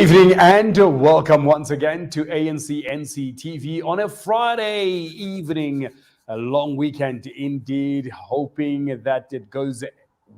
evening and welcome once again to ANC NC on a Friday evening. A long weekend indeed, hoping that it goes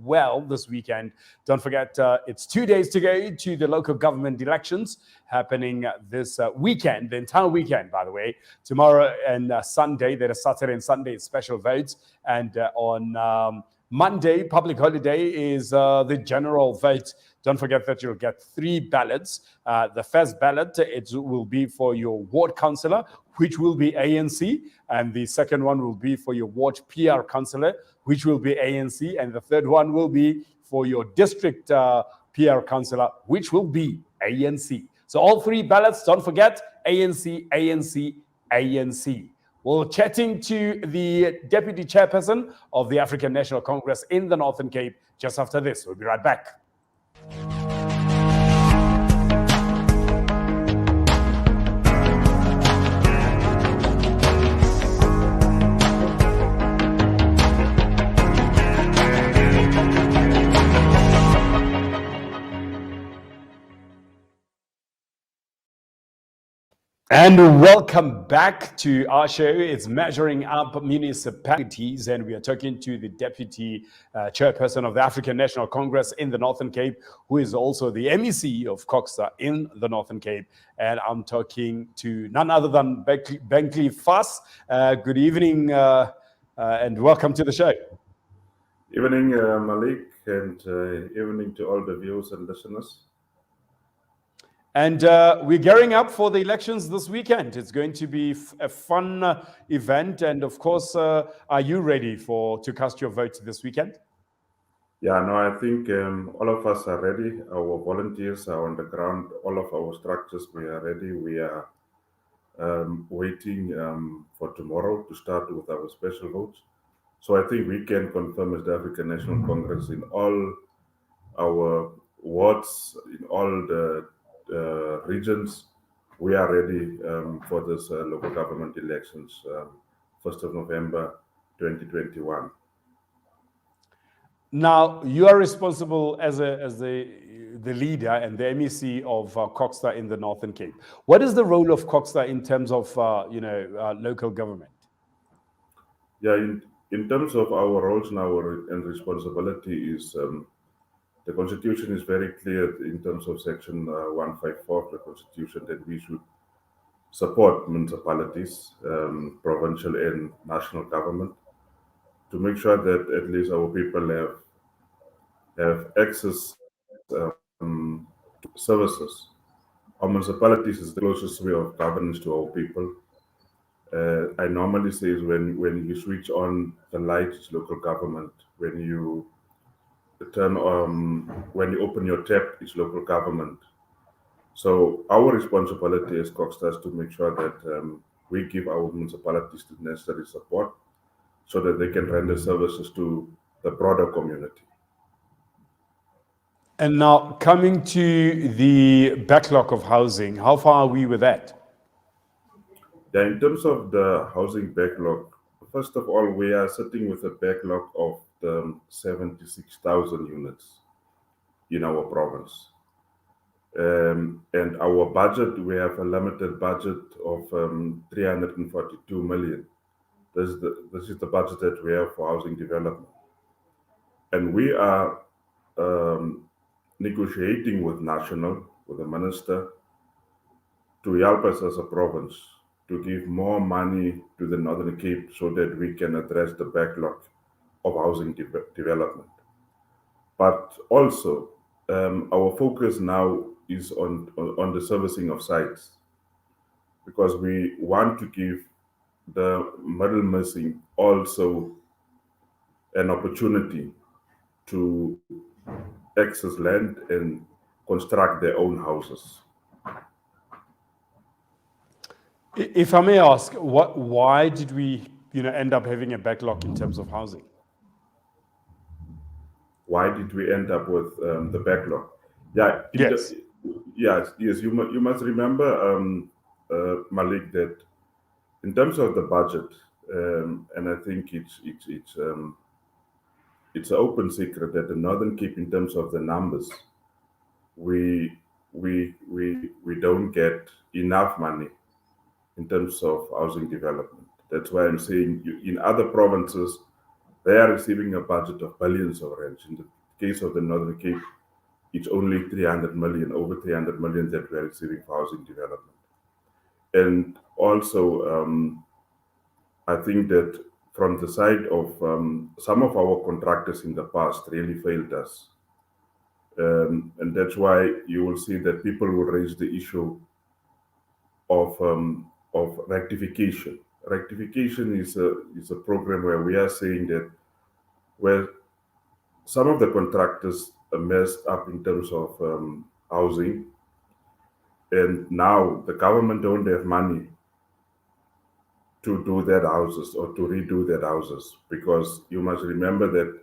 well this weekend. Don't forget, it's 2 days to go to the local government elections happening this weekend, the entire weekend, by the way. Tomorrow and Sunday, there is Saturday and Sunday special votes. And on Monday, public holiday, is the general vote. Don't forget that you'll get 3 ballots. The first ballot, it will be for your ward councillor, which will be ANC. And the second one will be for your ward PR councillor, which will be ANC. And the third one will be for your district PR councillor, which will be ANC. So all 3 ballots, don't forget, ANC, ANC, ANC. We're chatting to the Deputy Chairperson of the African National Congress in the Northern Cape just after this. We'll be right back. And welcome back to our show. It's Measuring Up Municipalities, and we are talking to the Deputy Chairperson of the African National Congress in the Northern Cape, who is also the MEC of COGTA in the Northern Cape. And I'm talking to none other than Bentley Vass. Good evening and welcome to the show. Evening, Malik, and evening to all the viewers and listeners. And we're gearing up for the elections this weekend. It's going to be a fun event. And of course, are you ready to cast your vote this weekend? Yeah, no, I think all of us are ready. Our volunteers are on the ground. All of our structures, we are ready. We are waiting for tomorrow to start with our special votes. So I think we can confirm as the African National Congress in all our wards, in all the regions, we are ready for this local government elections, 1st of November 2021. Now, you are responsible as the leader and the MEC of COGTA in the Northern Cape. What is the role of COGTA in terms of local government? Yeah, in terms of our roles now and responsibility is the Constitution is very clear in terms of Section 154 of the Constitution that we should support municipalities, provincial and national government, to make sure that at least our people have access to services. Our municipalities is the closest way of governance to our people. I normally say is when you switch on the light, it's local government. When you when you open your tap, it's local government. So our responsibility as COGTA is to make sure that we give our municipalities the necessary support so that they can render services to the broader community. And now coming to the backlog of housing, how far are we with that? Yeah, in terms of the housing backlog, first of all, we are sitting with a backlog of 76,000 units in our province. And our budget, we have a limited budget of 342 million. This is the budget that we have for housing development. And we are negotiating with the minister, to help us as a province to give more money to the Northern Cape so that we can address the backlog of housing development. But also, our focus now is on the servicing of sites, because we want to give the middle missing also an opportunity to access land and construct their own houses. If I may ask, why did we end up having a backlog in terms of housing? Why did we end up with the backlog? Yeah. Yes. Yes. You must remember, Malik, that in terms of the budget, and I think it's an open secret that the Northern Cape, in terms of the numbers, we we don't get enough money in terms of housing development. That's why I'm saying in other provinces, they are receiving a budget of billions of rands. In the case of the Northern Cape, it's only 300 million, over 300 million that we are receiving for housing development. And also, I think that from the side of some of our contractors in the past really failed us. And that's why you will see that people will raise the issue of rectification. Rectification is a program where we are saying that where some of the contractors are messed up in terms of housing, and now the government don't have money to do their houses or to redo their houses, because you must remember that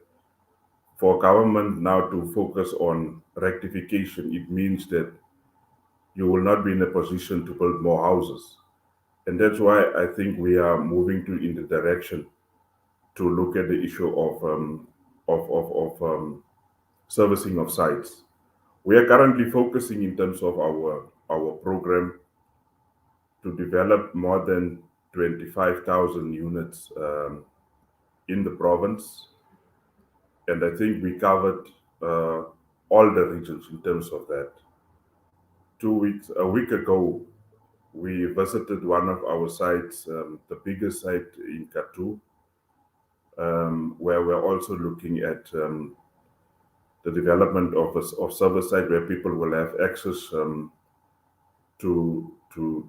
for government now to focus on rectification, it means that you will not be in a position to build more houses. And that's why I think we are moving in the direction to look at the issue of servicing of sites. We are currently focusing in terms of our program to develop more than 25,000 units in the province, and I think we covered all the regions in terms of that. A week ago, we visited one of our sites, the biggest site in Catu, where we're also looking at the development of service site where people will have access to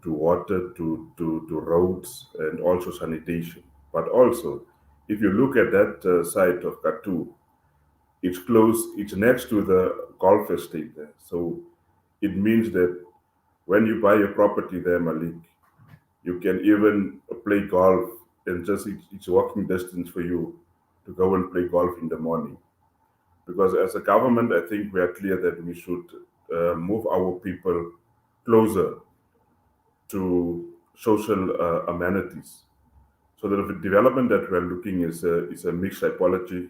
water, to roads, and also sanitation. But also, if you look at that site of Catu, it's close, it's next to the golf estate there. So it means that when you buy a property there, Malik, you can even play golf, and just it's walking distance for you to go and play golf in the morning. Because as a government, I think we are clear that we should move our people closer to social amenities. So the development that we're looking is a mixed typology.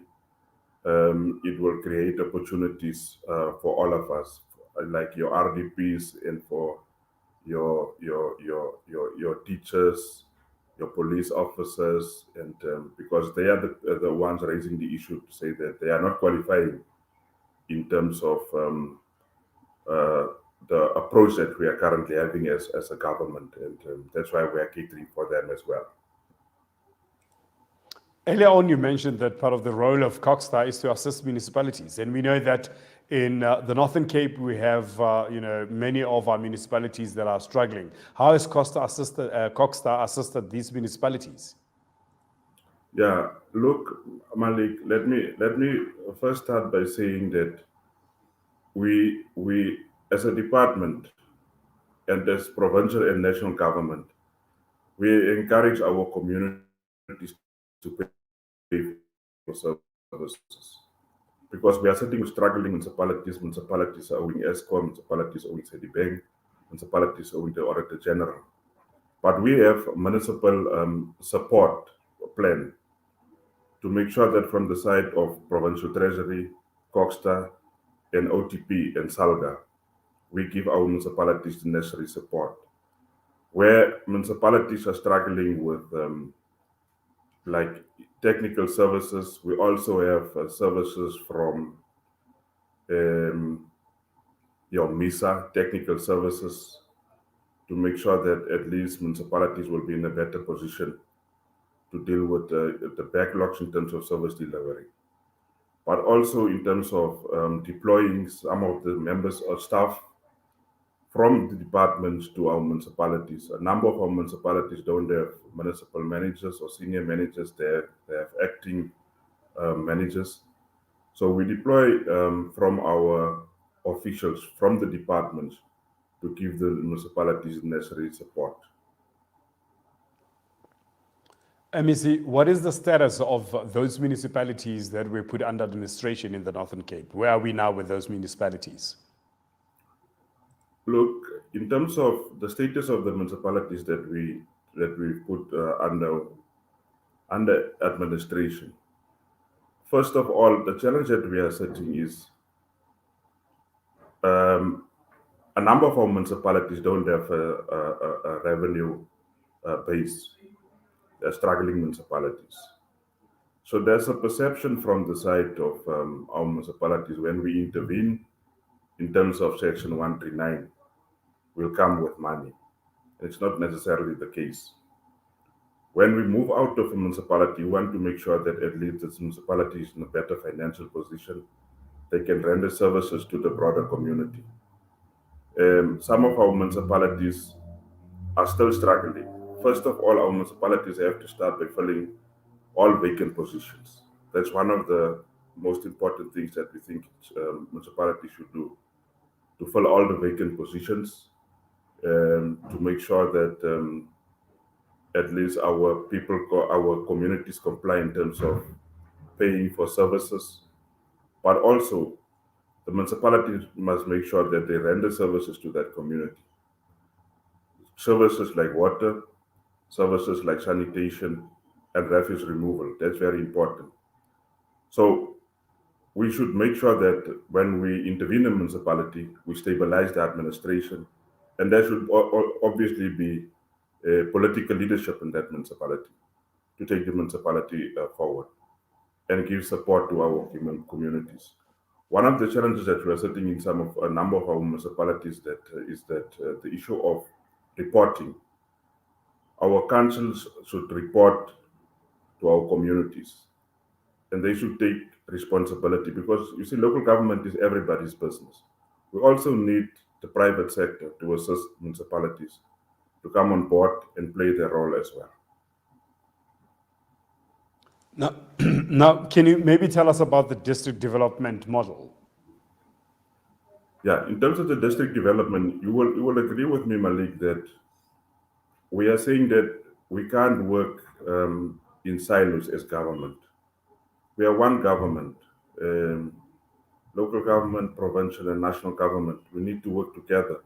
It will create opportunities for all of us, like your RDPs and for your teachers, your police officers, and because they are the ones raising the issue to say that they are not qualifying in terms of uh, the approach that we are currently having as a government, and that's why we are catering for them as well. Earlier on, you mentioned that part of the role of Cogstar is to assist municipalities, and we know that in the Northern Cape we have, many of our municipalities that are struggling. How has Cogstar assisted these municipalities? Yeah, look, Malik, let me first start by saying that we as a department and as provincial and national government, we encourage our communities to pay for services, because we are sitting with struggling municipalities. Municipalities are owing ESCOM, municipalities owing Cde Bank, municipalities owing the Auditor General. But we have municipal support plan to make sure that from the side of Provincial Treasury, Cogstar, and OTP and SALGA, we give our municipalities the necessary support. Where municipalities are struggling with like technical services, we also have services from your MISA, technical services, to make sure that at least municipalities will be in a better position to deal with the backlogs in terms of service delivery, but also in terms of deploying some of the members of staff from the departments to our municipalities. A number of our municipalities don't have municipal managers or senior managers. They have acting managers. So we deploy from our officials from the departments to give the municipalities necessary support. MEC, what is the status of those municipalities that were put under administration in the Northern Cape? Where are we now with those municipalities? Look, in terms of the status of the municipalities that we put under administration, first of all, the challenge that we are setting is a a number of our municipalities don't have a revenue base. They're struggling municipalities. So there's a perception from the side of our municipalities when we intervene in terms of Section 139, will come with money. It's not necessarily the case. When we move out of a municipality, we want to make sure that at least this municipality is in a better financial position. They can render services to the broader community. Some of our municipalities are still struggling. First of all, our municipalities have to start by filling all vacant positions. That's one of the most important things that we think municipalities should do, to fill all the vacant positions, to make sure that at least our people, our communities comply in terms of paying for services. But also, the municipalities must make sure that they render services to that community. Services like water, services like sanitation, and refuse removal. That's very important. So we should make sure that when we intervene in a municipality, we stabilize the administration, and there should obviously be political leadership in that municipality to take the municipality forward and give support to our communities. One of the challenges that we are sitting in a number of our municipalities is that the issue of reporting. Our councils should report to our communities, and they should take responsibility, because you see, local government is everybody's business. We also need the private sector to assist municipalities to come on board and play their role as well. Now, can you maybe tell us about the district development model? Yeah, in terms of the district development, you will agree with me, Malik, that we are saying that we can't work in silos as government. We are one government, local government, provincial and national government. We need to work together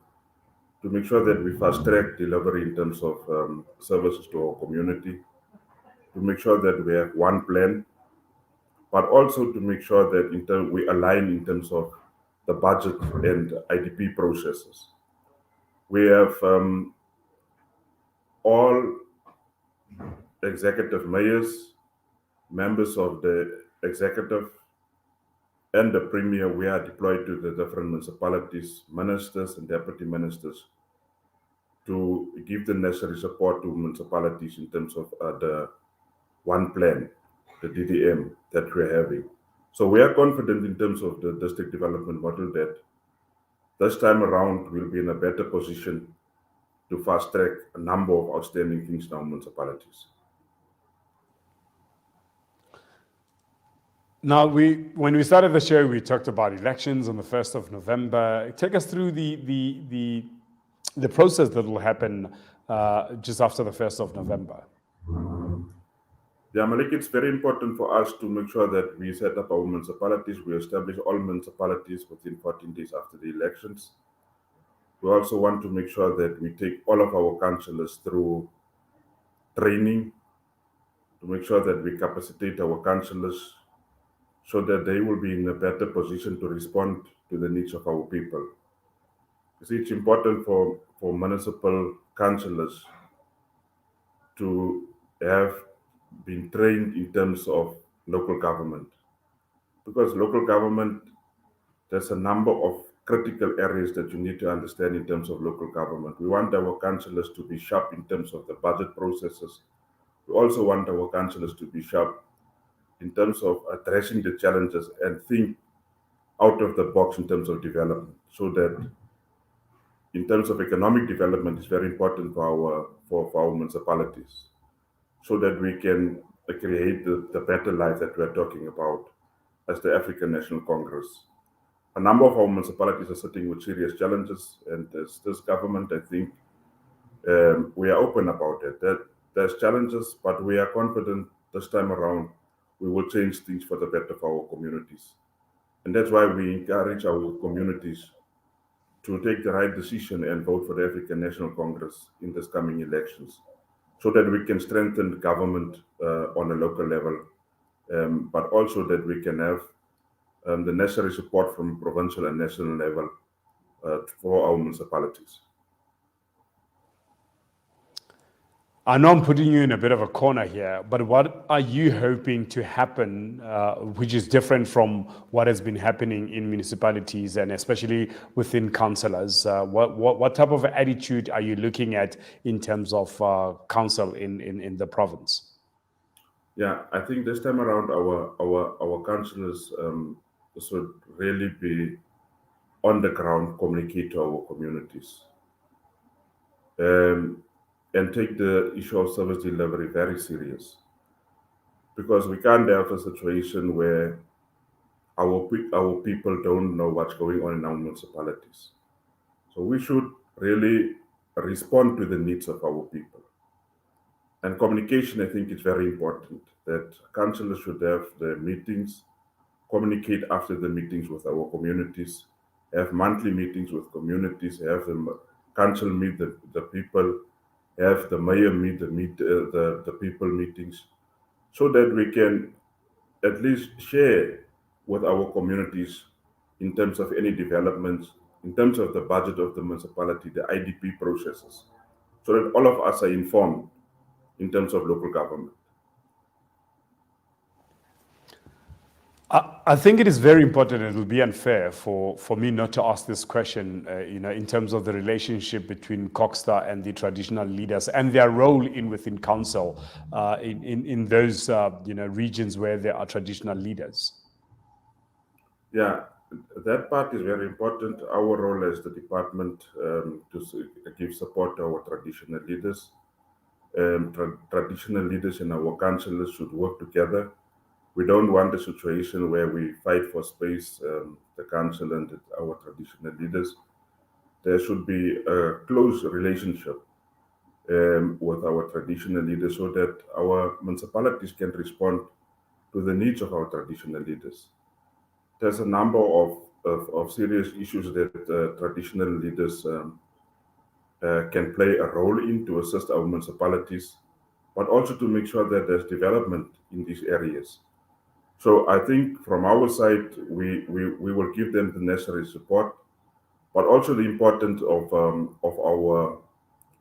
to make sure that we fast track delivery in terms of services to our community, to make sure that we have one plan, but also to make sure that we align in terms of the budget and IDP processes. We have all executive mayors, members of the executive, and the premier. We are deployed to the different municipalities, ministers and deputy ministers, to give the necessary support to municipalities in terms of the one plan, the DDM that we're having. So we are confident in terms of the district development model that this time around we'll be in a better position to fast track a number of outstanding things in our municipalities. Now, when we started the show, we talked about elections on the 1st of November. Take us through the process that will happen just after the 1st of November. Yeah, Malik, it's very important for us to make sure that we set up our municipalities. We establish all municipalities within 14 days after the elections. We also want to make sure that we take all of our councillors through training, to make sure that we capacitate our councillors so that they will be in a better position to respond to the needs of our people. You see, it's important for municipal councillors to have been trained in terms of local government, because local government, there's a number of critical areas that you need to understand in terms of local government. We want our councillors to be sharp in terms of the budget processes. We also want our councillors to be sharp in terms of addressing the challenges and think out of the box in terms of development, so that in terms of economic development is very important for our municipalities, so that we can create the better life that we're talking about as the African National Congress. A number of our municipalities are sitting with serious challenges, and as this government, I think, we are open about it. That there's challenges, but we are confident this time around we will change things for the better for our communities. And that's why we encourage our communities to take the right decision and vote for the African National Congress in this coming elections, so that we can strengthen government on a local level, but also that we can have the necessary support from provincial and national level for our municipalities. I know I'm putting you in a bit of a corner here, but what are you hoping to happen, which is different from what has been happening in municipalities and especially within councillors? What type of attitude are you looking at in terms of council in the province? Yeah, I think this time around our councillors should really be on the ground, communicate to our communities, and take the issue of service delivery very serious, because we can't have a situation where our people don't know what's going on in our municipalities. So we should really respond to the needs of our people. And communication, I think, is very important. That councillors should have the meetings, communicate after the meetings with our communities, have monthly meetings with communities, have the council meet the people, have the mayor meet the people meetings, so that we can at least share with our communities in terms of any developments, in terms of the budget of the municipality, the IDP processes, so that all of us are informed in terms of local government. I think it is very important. It will be unfair for me not to ask this question, in terms of the relationship between Cogstar and the traditional leaders and their role within council in those regions where there are traditional leaders. Yeah, that part is very important. Our role as the department to give support to our traditional leaders. Traditional leaders and our councillors should work together. We don't want a situation where we fight for space, the council and our traditional leaders. There should be a close relationship with our traditional leaders, so that our municipalities can respond to the needs of our traditional leaders. There's a number of serious issues that traditional leaders can play a role in to assist our municipalities, but also to make sure that there's development in these areas. So I think from our side, we will give them the necessary support, but also the importance of our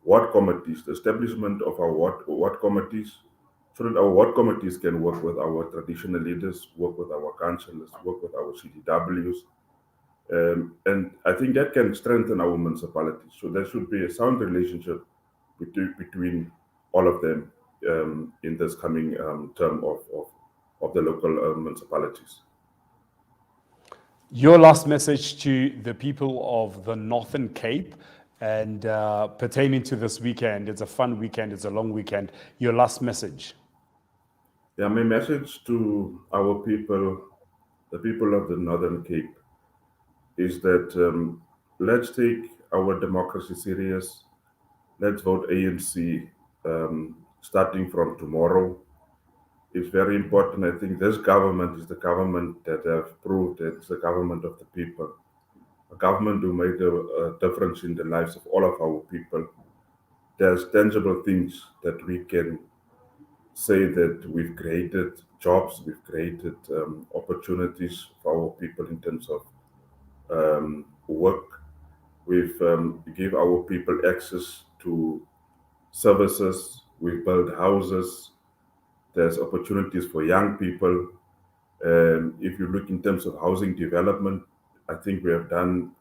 ward committees, the establishment of our ward committees, so that our ward committees can work with our traditional leaders, work with our councillors, work with our CDWs. And I think that can strengthen our municipalities. So there should be a sound relationship between all of them in this coming term of the local municipalities. Your last message to the people of the Northern Cape and pertaining to this weekend. It's a fun weekend, it's a long weekend. Your last message. Yeah, my message to our people, the people of the Northern Cape, is that let's take our democracy serious. Let's vote ANC starting from tomorrow. It's very important. I think this government is the government that have proved that it's the government of the people, a government who made a difference in the lives of all of our people. There's tangible things that we can say that we've created jobs, we've created opportunities for our people in terms of work. We've give our people access to services. We've built houses. There's opportunities for young people. If you look in terms of housing development, I think we have done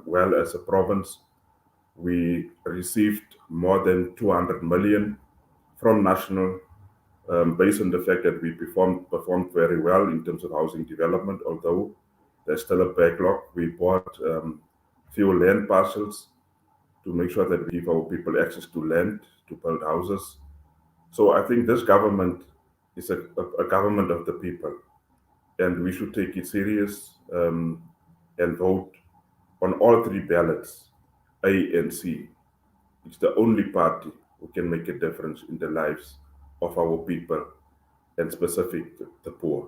well as a province. We received more than 200 million from national, based on the fact that we performed very well in terms of housing development, although there's still a backlog. We bought few land parcels to make sure that we give our people access to land to build houses. So I think this government is a government of the people, and we should take it serious and vote on all three ballots, A and C. It's the only party who can make a difference in the lives of our people, and specifically the poor.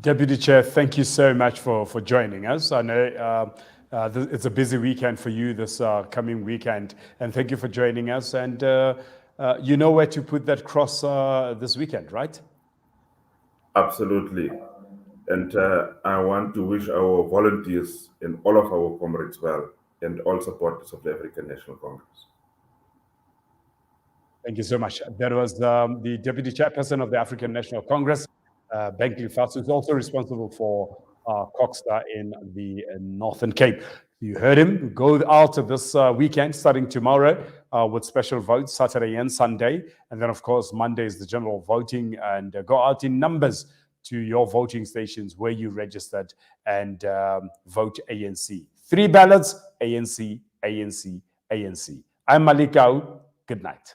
Deputy Chair, thank you so much for joining us. I know it's a busy weekend for you this coming weekend, and thank you for joining us. And you know where to put that cross this weekend, right? Absolutely. And I want to wish our volunteers and all of our comrades well, and all supporters of the African National Congress. Thank you so much. That was the Deputy Chairperson of the African National Congress, Bentley Vass, who's also responsible for Coxa in the Northern Cape. You heard him. Go out this weekend, starting tomorrow, with special votes, Saturday and Sunday. And then, of course, Monday is the general voting. And go out in numbers to your voting stations where you registered and vote ANC. 3 ballots, ANC, ANC, ANC. I'm Malikau. Good night.